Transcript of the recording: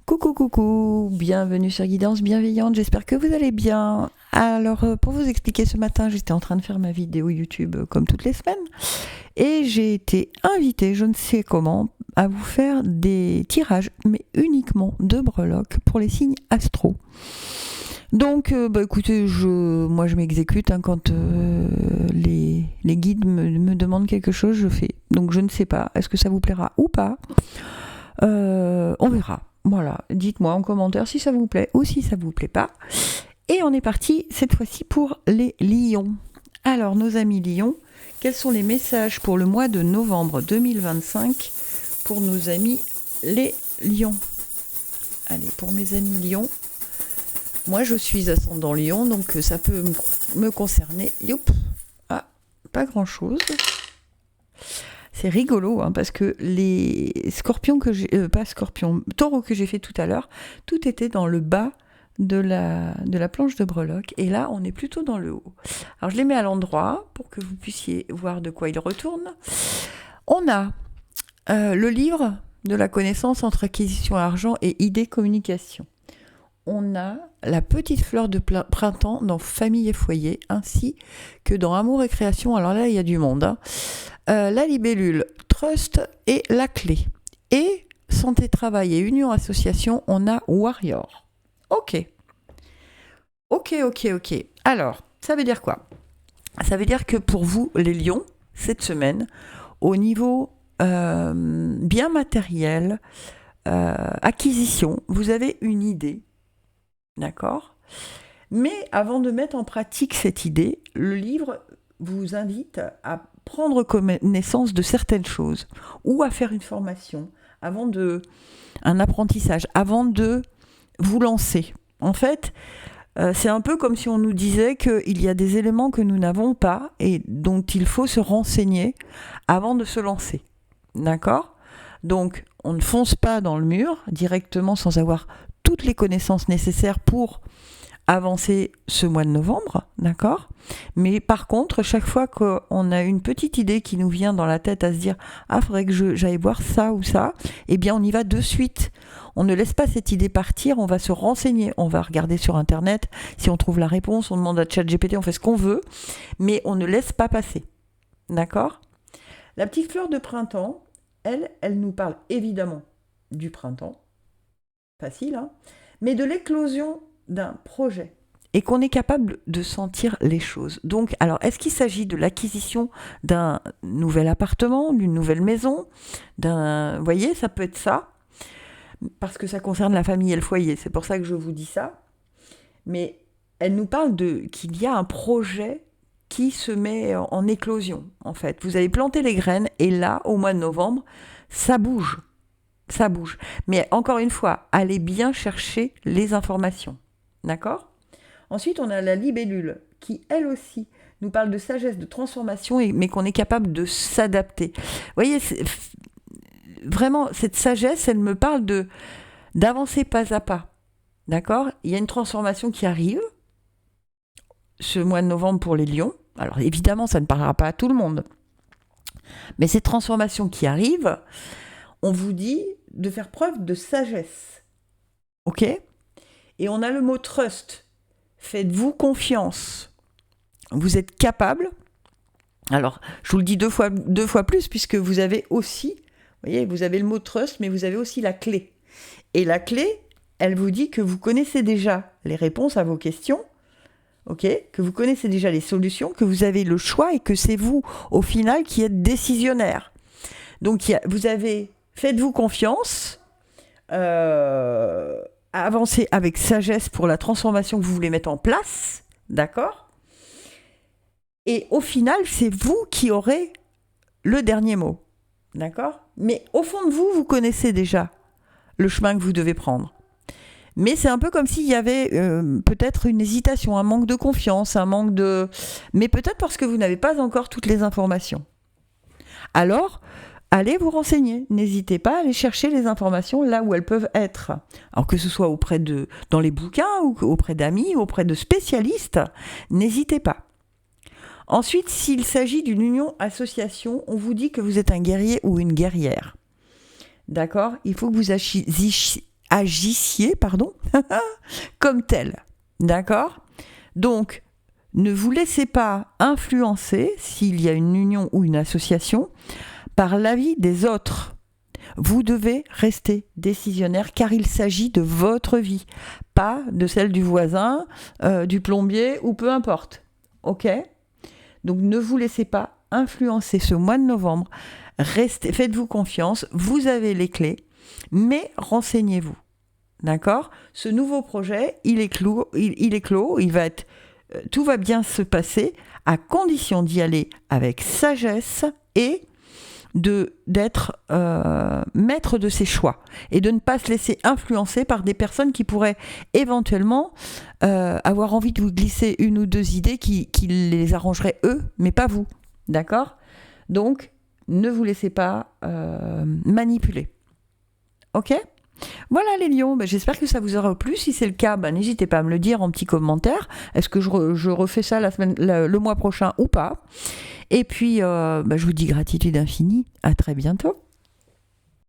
Coucou, coucou, bienvenue sur Guidance Bienveillante, j'espère que vous allez bien. Alors, pour vous expliquer, ce matin, j'étais en train de faire ma vidéo YouTube comme toutes les semaines et j'ai été invitée, je ne sais comment, à vous faire des tirages, mais uniquement de breloques pour les signes astro. Donc, écoutez, moi je m'exécute quand les guides me demandent quelque chose, je fais. Donc, je ne sais pas, est-ce que ça vous plaira ou pas. On verra. Voilà, dites-moi en commentaire si ça vous plaît ou si ça vous plaît pas. Et on est parti cette fois-ci pour les lions. Alors, nos amis lions, quels sont les messages pour le mois de novembre 2025 pour nos amis les lions? Allez, pour mes amis lions, moi je suis ascendant lion, donc ça peut me concerner. Youp. Ah, pas grand-chose. C'est rigolo parce que les scorpions que j'ai, taureaux que j'ai fait tout à l'heure, tout était dans le bas de la planche de breloque et là on est plutôt dans le haut. Alors je les mets à l'endroit pour que vous puissiez voir de quoi ils retournent. On a le livre de la connaissance entre acquisition argent et idée communication. On a la petite fleur de printemps dans famille et foyer ainsi que dans amour et création. Alors là il y a du monde. La libellule, trust et la clé. Et santé, travail et union association, on a warrior. Ok. Alors, ça veut dire quoi? Ça veut dire que pour vous, les lions, cette semaine, au niveau bien matériel, acquisition, vous avez une idée. D'accord? Mais avant de mettre en pratique cette idée, le livre vous invite à prendre connaissance de certaines choses ou à faire une formation, un apprentissage, avant de vous lancer. En fait, c'est un peu comme si on nous disait qu'il y a des éléments que nous n'avons pas et dont il faut se renseigner avant de se lancer. D'accord ? Donc, on ne fonce pas dans le mur directement sans avoir toutes les connaissances nécessaires pour avancer ce mois de novembre, d'accord? Mais par contre, chaque fois qu'on a une petite idée qui nous vient dans la tête à se dire « Ah, faudrait que j'aille voir ça ou ça », eh bien on y va de suite. On ne laisse pas cette idée partir, on va se renseigner, on va regarder sur Internet, si on trouve la réponse, on demande à ChatGPT, on fait ce qu'on veut, mais on ne laisse pas passer, d'accord? La petite fleur de printemps, elle nous parle évidemment du printemps, facile, mais de l'éclosion d'un projet et qu'on est capable de sentir les choses. Donc, alors, est-ce qu'il s'agit de l'acquisition d'un nouvel appartement, d'une nouvelle maison, vous voyez, ça peut être ça, parce que ça concerne la famille et le foyer, c'est pour ça que je vous dis ça, mais elle nous parle qu'il y a un projet qui se met en éclosion, en fait. Vous avez planté les graines, et là, au mois de novembre, ça bouge. Ça bouge. Mais encore une fois, allez bien chercher les informations. D'accord ? Ensuite, on a la libellule qui, elle aussi, nous parle de sagesse, de transformation, mais qu'on est capable de s'adapter. Vous voyez, vraiment, cette sagesse, elle me parle d'avancer pas à pas. D'accord ? Il y a une transformation qui arrive ce mois de novembre pour les lions. Alors évidemment, ça ne parlera pas à tout le monde. Mais cette transformation qui arrive, on vous dit de faire preuve de sagesse. Ok ? Et on a le mot trust. Faites-vous confiance. Vous êtes capable. Alors, je vous le dis deux fois plus, puisque vous avez aussi, vous voyez, vous avez le mot trust, mais vous avez aussi la clé. Et la clé, elle vous dit que vous connaissez déjà les réponses à vos questions, ok, que vous connaissez déjà les solutions, que vous avez le choix et que c'est vous, au final, qui êtes décisionnaire. Donc, faites-vous confiance, avancez avec sagesse pour la transformation que vous voulez mettre en place, d'accord ? Et au final, c'est vous qui aurez le dernier mot, d'accord ? Mais au fond de vous, vous connaissez déjà le chemin que vous devez prendre. Mais c'est un peu comme s'il y avait peut-être une hésitation, un manque de confiance, mais peut-être parce que vous n'avez pas encore toutes les informations. Alors, allez vous renseigner. N'hésitez pas à aller chercher les informations là où elles peuvent être. Alors que ce soit dans les bouquins ou auprès d'amis, auprès de spécialistes, n'hésitez pas. Ensuite, s'il s'agit d'une union-association, on vous dit que vous êtes un guerrier ou une guerrière. D'accord ? Il faut que vous agissiez, pardon, comme tel. D'accord ? Donc, ne vous laissez pas influencer, s'il y a une union ou une association, par l'avis des autres. Vous devez rester décisionnaire car il s'agit de votre vie, pas de celle du voisin, du plombier ou peu importe. Ok ? Donc ne vous laissez pas influencer ce mois de novembre. Faites-vous confiance, vous avez les clés, mais renseignez-vous. D'accord ? Ce nouveau projet, il est clos, tout va bien se passer à condition d'y aller avec sagesse et d'être maître de ses choix et de ne pas se laisser influencer par des personnes qui pourraient éventuellement avoir envie de vous glisser une ou deux idées qui les arrangeraient eux, mais pas vous. D'accord ? Donc, ne vous laissez pas manipuler. Ok ? Voilà les lions, j'espère que ça vous aura plu. Si c'est le cas, n'hésitez pas à me le dire en petit commentaire. Est-ce que je refais ça le mois prochain ou pas ? Et puis, je vous dis gratitude infinie. À très bientôt.